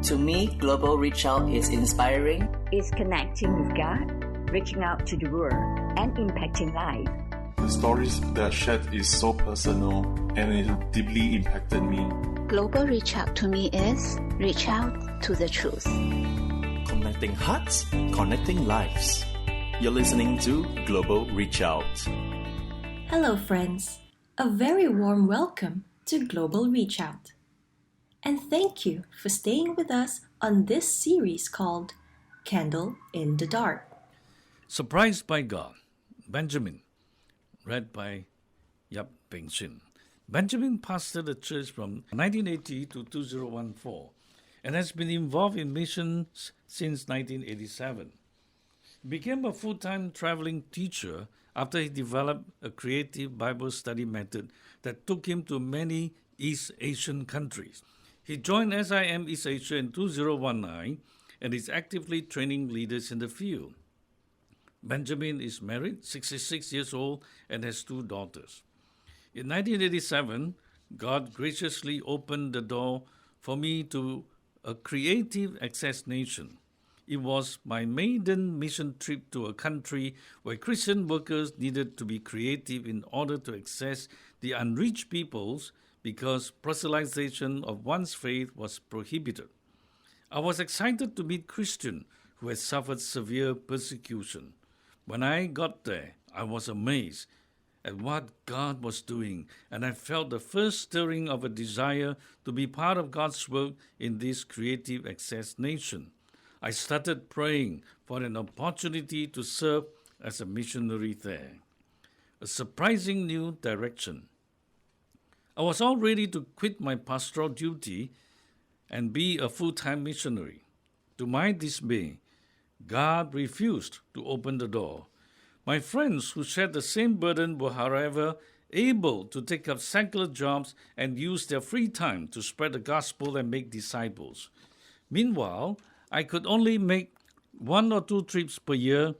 To me, Global Reach Out is inspiring. It's connecting with God, reaching out to the world, and impacting life. The stories that shared is so personal and it deeply impacted me. Global Reach Out to me is reach out to the truth. Connecting hearts, connecting lives. You're listening to Global Reach Out. Hello friends, a very warm welcome to Global Reach Out. And thank you for staying with us on this series called Candle in the Dark. Surprised by God, Benjamin, read by Yap Peng Shin. Benjamin pastored a church from 1980 to 2014 and has been involved in missions since 1987. He became a full-time traveling teacher after he developed a creative Bible study method that took him to many East Asian countries. He joined SIM East Asia in 2019 and is actively training leaders in the field. Benjamin is married, 66 years old, and has 2 daughters. In 1987, God graciously opened the door for me to a creative access nation. It was my maiden mission trip to a country where Christian workers needed to be creative in order to access the unreached peoples because proselytization of one's faith was prohibited. I was excited to meet Christians who had suffered severe persecution. When I got there, I was amazed at what God was doing, and I felt the first stirring of a desire to be part of God's work in this creative access nation. I started praying for an opportunity to serve as a missionary there. A surprising new direction. I was all ready to quit my pastoral duty and be a full-time missionary. To my dismay, God refused to open the door. My friends who shared the same burden were, however, able to take up secular jobs and use their free time to spread the gospel and make disciples. Meanwhile, I could only make 1 or 2 trips per year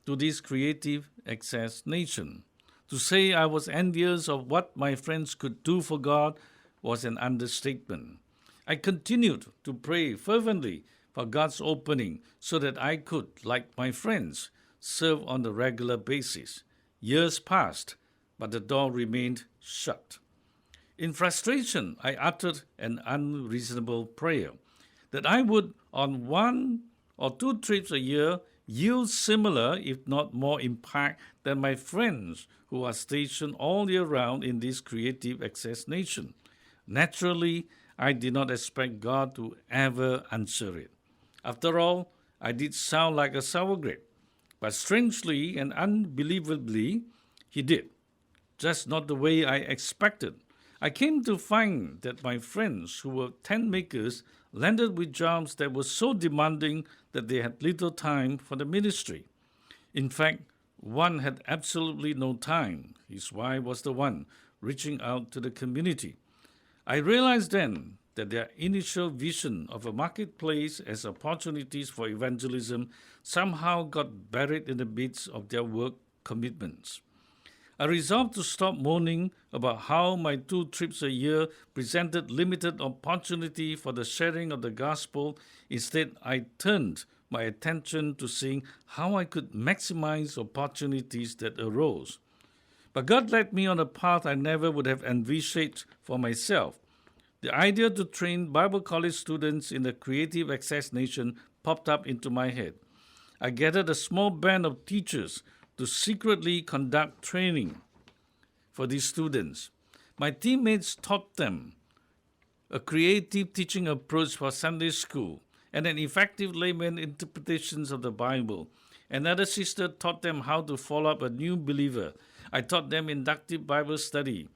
to this creative access nation. To say I was envious of what my friends could do for God was an understatement. I continued to pray fervently for God's opening so that I could, like my friends, serve on a regular basis. Years passed, but the door remained shut. In frustration, I uttered an unreasonable prayer that I would, on 1 or 2 trips a year, yield similar, if not more, impact than my friends who are stationed all year round in this creative access nation. Naturally, I did not expect God to ever answer it. After all, I did sound like a sour grape. But strangely and unbelievably, He did. Just not the way I expected. I came to find that my friends who were tent makers landed with jobs that were so demanding that they had little time for the ministry. In fact, one had absolutely no time. His wife was the one reaching out to the community. I realized then that their initial vision of a marketplace as opportunities for evangelism somehow got buried in the midst of their work commitments. I resolved to stop moaning about how my 2 trips a year presented limited opportunity for the sharing of the gospel. Instead, I turned my attention to seeing how I could maximize opportunities that arose. But God led me on a path I never would have envisioned for myself. The idea to train Bible college students in the creative access nation popped up into my head. I gathered a small band of teachers to secretly conduct training for these students. My teammates taught them a creative teaching approach for Sunday school and an effective layman interpretations of the Bible. Another sister taught them how to follow up a new believer. I taught them inductive Bible study.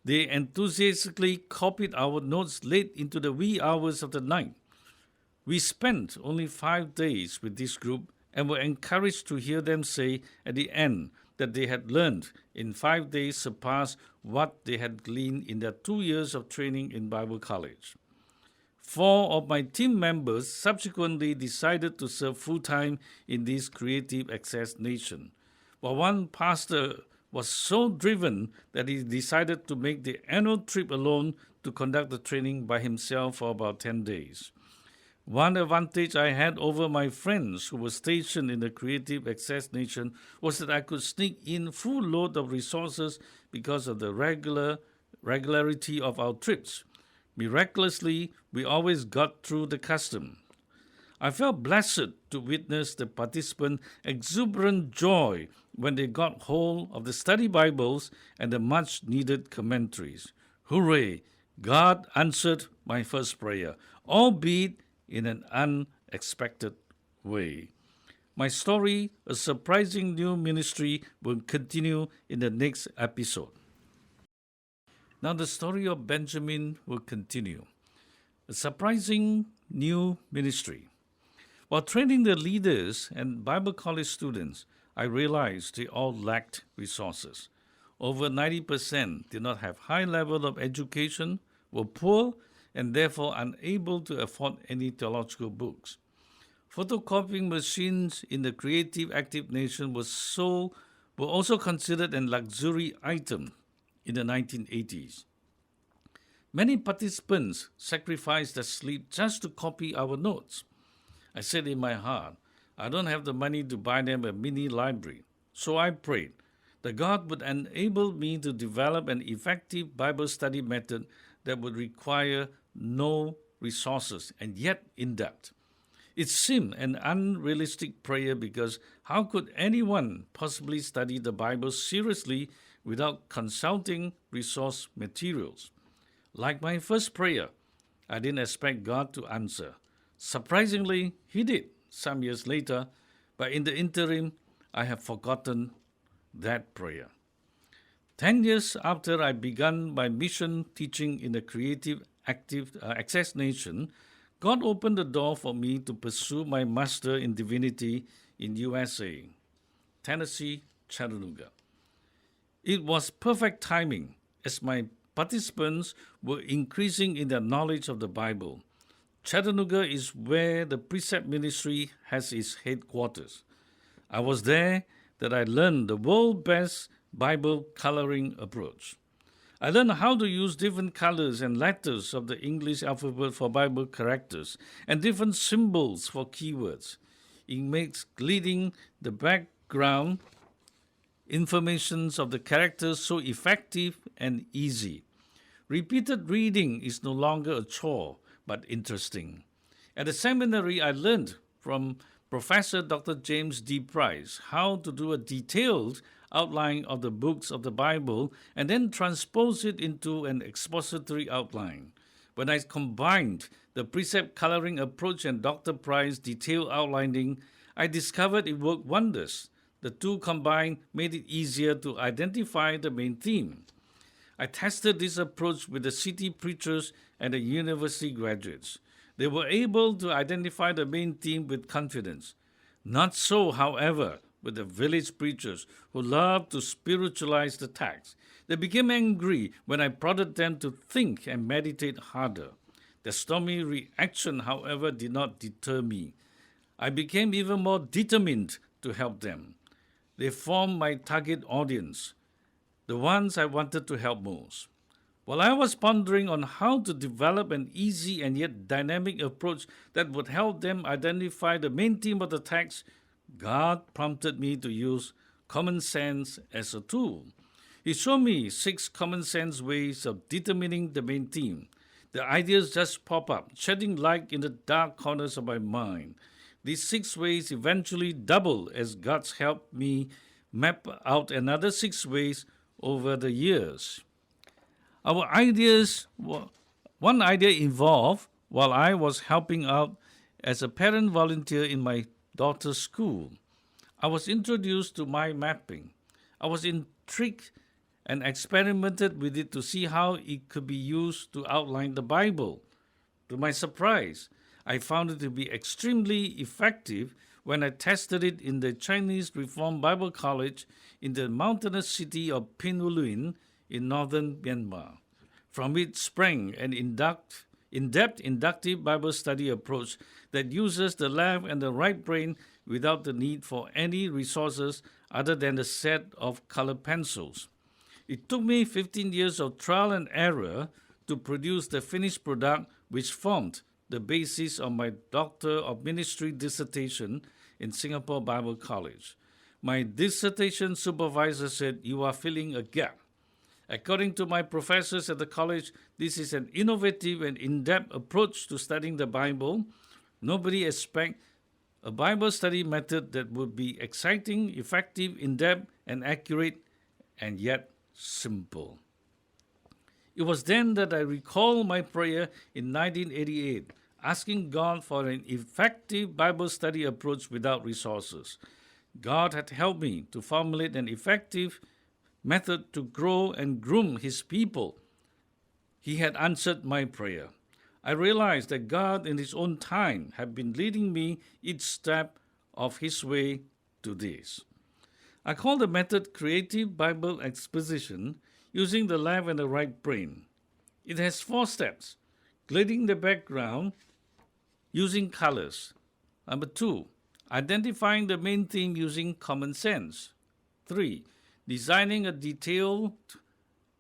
They enthusiastically copied our notes late into the wee hours of the night. We spent only 5 days with this group and were encouraged to hear them say at the end that they had learned in 5 days surpassed what they had gleaned in their 2 years of training in Bible college. 4 of my team members subsequently decided to serve full-time in this creative access nation, while one pastor was so driven that he decided to make the annual trip alone to conduct the training by himself for about 10 days. One advantage I had over my friends who were stationed in the Creative Access Nation was that I could sneak in full load of resources because of the regularity of our trips. Miraculously, we always got through the custom. I felt blessed to witness the participants' exuberant joy when they got hold of the study Bibles and the much-needed commentaries. Hooray! God answered my first prayer, albeit in an unexpected way. My story, a surprising new ministry, will continue in the next episode. Now the story of Benjamin will continue. A surprising new ministry. While training the leaders and Bible college students, I realized they all lacked resources. Over 90% did not have high level of education, were poor, and therefore unable to afford any theological books. Photocopying machines in the Creative Active Nation were also considered a luxury item in the 1980s. Many participants sacrificed their sleep just to copy our notes. I said in my heart, I don't have the money to buy them a mini library. So I prayed that God would enable me to develop an effective Bible study method that would require no resources and yet in depth. It seemed an unrealistic prayer because how could anyone possibly study the Bible seriously without consulting resource materials? Like my first prayer, I didn't expect God to answer. Surprisingly, He did some years later, but in the interim, I have forgotten that prayer. 10 years after I began my mission teaching in the Creative Access Nation, God opened the door for me to pursue my Master in Divinity in USA, Tennessee, Chattanooga. It was perfect timing as my participants were increasing in their knowledge of the Bible. Chattanooga is where the Precept Ministry has its headquarters. I was there that I learned the world's best Bible coloring approach. I learned how to use different colors and letters of the English alphabet for Bible characters and different symbols for keywords. It makes reading the background information of the characters so effective and easy. Repeated reading is no longer a chore, but interesting. At the seminary, I learned from Professor Dr. James D. Price how to do a detailed outline of the books of the Bible and then transpose it into an expository outline. When I combined the precept coloring approach and Dr. Price's detailed outlining, I discovered it worked wonders. The two combined made it easier to identify the main theme. I tested this approach with the city preachers and the university graduates. They were able to identify the main theme with confidence. Not so, however, with the village preachers who loved to spiritualize the text. They became angry when I prodded them to think and meditate harder. Their stormy reaction, however, did not deter me. I became even more determined to help them. They formed my target audience, the ones I wanted to help most. While I was pondering on how to develop an easy and yet dynamic approach that would help them identify the main theme of the text, God prompted me to use common sense as a tool. He showed me 6 common sense ways of determining the main theme. The ideas just pop up, shedding light in the dark corners of my mind. These 6 ways eventually doubled as God's helped me map out another 6 ways over the years. One idea evolved while I was helping out as a parent volunteer in my daughter's school. I was introduced to mind mapping. I was intrigued and experimented with it to see how it could be used to outline the Bible. To my surprise, I found it to be extremely effective when I tested it in the Chinese Reformed Bible College in the mountainous city of Pinwulin in northern Myanmar. From it sprang an in-depth inductive Bible study approach that uses the left and the right brain without the need for any resources other than a set of colored pencils. It took me 15 years of trial and error to produce the finished product which formed the basis of my Doctor of Ministry dissertation in Singapore Bible College. My dissertation supervisor said, "You are filling a gap." According to my professors at the college, this is an innovative and in-depth approach to studying the Bible. Nobody expects a Bible study method that would be exciting, effective, in-depth, and accurate, and yet simple. It was then that I recalled my prayer in 1988, asking God for an effective Bible study approach without resources. God had helped me to formulate an effective method to grow and groom His people. He had answered my prayer. I realized that God in His own time had been leading me each step of His way to this. I call the method Creative Bible Exposition, using the left and the right brain. It has 4 steps: grading the background using colors. Number 2, identifying the main theme using common sense. 3, designing a detailed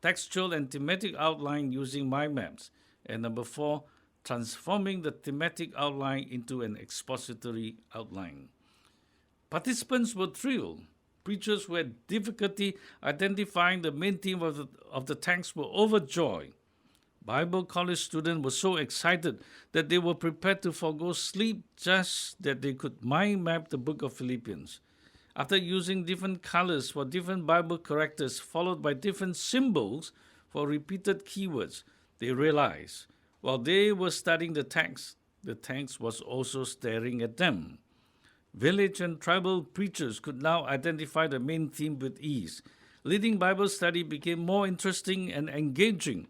textual and thematic outline using mind maps. And number 4, transforming the thematic outline into an expository outline. Participants were thrilled. Preachers who had difficulty identifying the main theme of the text were overjoyed. Bible college students were so excited that they were prepared to forego sleep just that they could mind map the book of Philippians. After using different colors for different Bible characters followed by different symbols for repeated keywords, they realized while they were studying the text was also staring at them. Village and tribal preachers could now identify the main theme with ease. Leading Bible study became more interesting and engaging.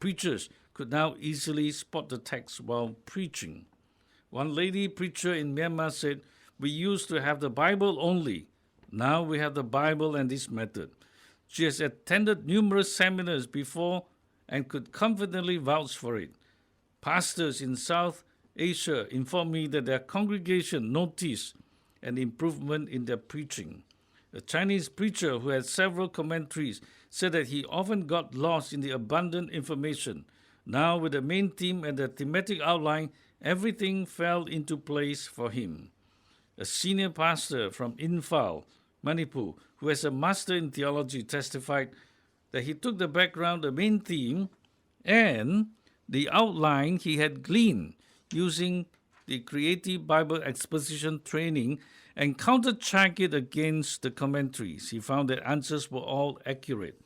Preachers could now easily spot the text while preaching. One lady preacher in Myanmar said, "We used to have the Bible only. Now we have the Bible and this method." She has attended numerous seminars before and could confidently vouch for it. Pastors in South Asia informed me that their congregation noticed an improvement in their preaching. A Chinese preacher who had several commentaries said that he often got lost in the abundant information. Now, with the main theme and the thematic outline, everything fell into place for him. A senior pastor from Imphal, Manipur, who has a master in theology, testified that he took the background, the main theme, and the outline he had gleaned using the Creative Bible Exposition training and counter-checked it against the commentaries. He found that answers were all accurate.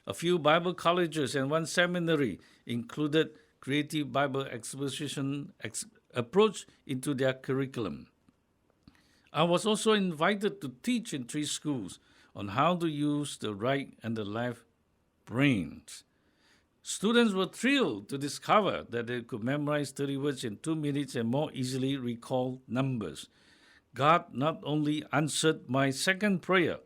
A few Bible colleges and one seminary included Creative Bible Exposition approach into their curriculum. I was also invited to teach in 3 schools on how to use the right and the left brains. Students were thrilled to discover that they could memorize 30 words in 2 minutes and more easily recall numbers. God not only answered my second prayer,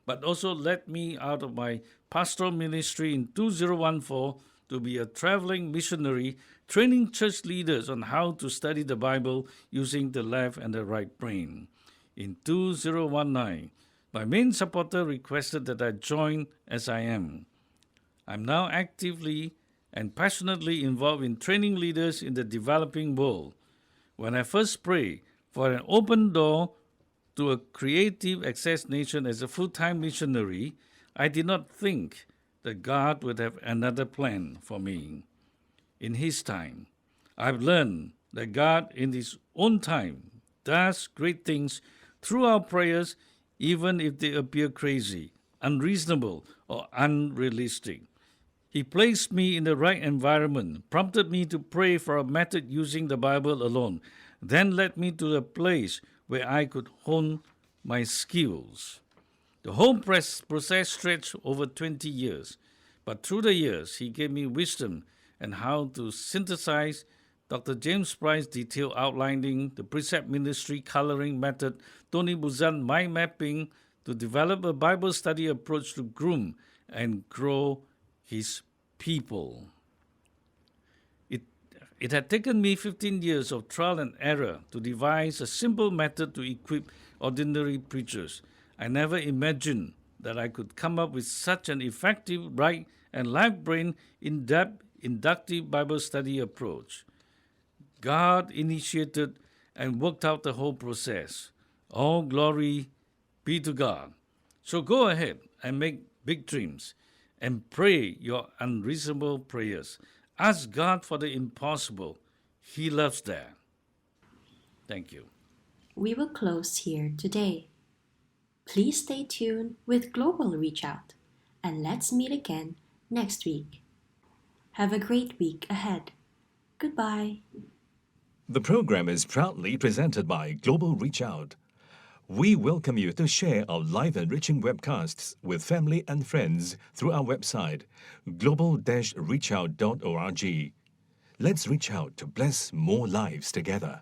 but also led me out of my pastoral ministry in 2014 to be a traveling missionary, training church leaders on how to study the Bible using the left and the right brain. In 2019, my main supporter requested that I join as I am. I'm now actively and passionately involved in training leaders in the developing world. When I first prayed for an open door to a creative access nation as a full-time missionary, I did not think that God would have another plan for me. In His time, I've learned that God in His own time does great things through our prayers, even if they appear crazy, unreasonable, or unrealistic. He placed me in the right environment, prompted me to pray for a method using the Bible alone, then led me to a place where I could hone my skills. The whole process stretched over 20 years, but through the years, He gave me wisdom and how to synthesize Dr. James Price's detailed outlining, the precept ministry coloring method, Tony Buzan mind mapping, to develop a Bible study approach to groom and grow His people. It had taken me 15 years of trial and error to devise a simple method to equip ordinary preachers. I never imagined that I could come up with such an effective, right and left brain, in-depth, inductive Bible study approach. God initiated and worked out the whole process. All glory be to God. So go ahead and make big dreams and pray your unreasonable prayers. Ask God for the impossible. He loves that. Thank you. We will close here today. Please stay tuned with Global Reach Out, and let's meet again next week. Have a great week ahead. Goodbye. The program is proudly presented by Global Reach Out. We welcome you to share our live enriching webcasts with family and friends through our website, global-reachout.org. Let's reach out to bless more lives together.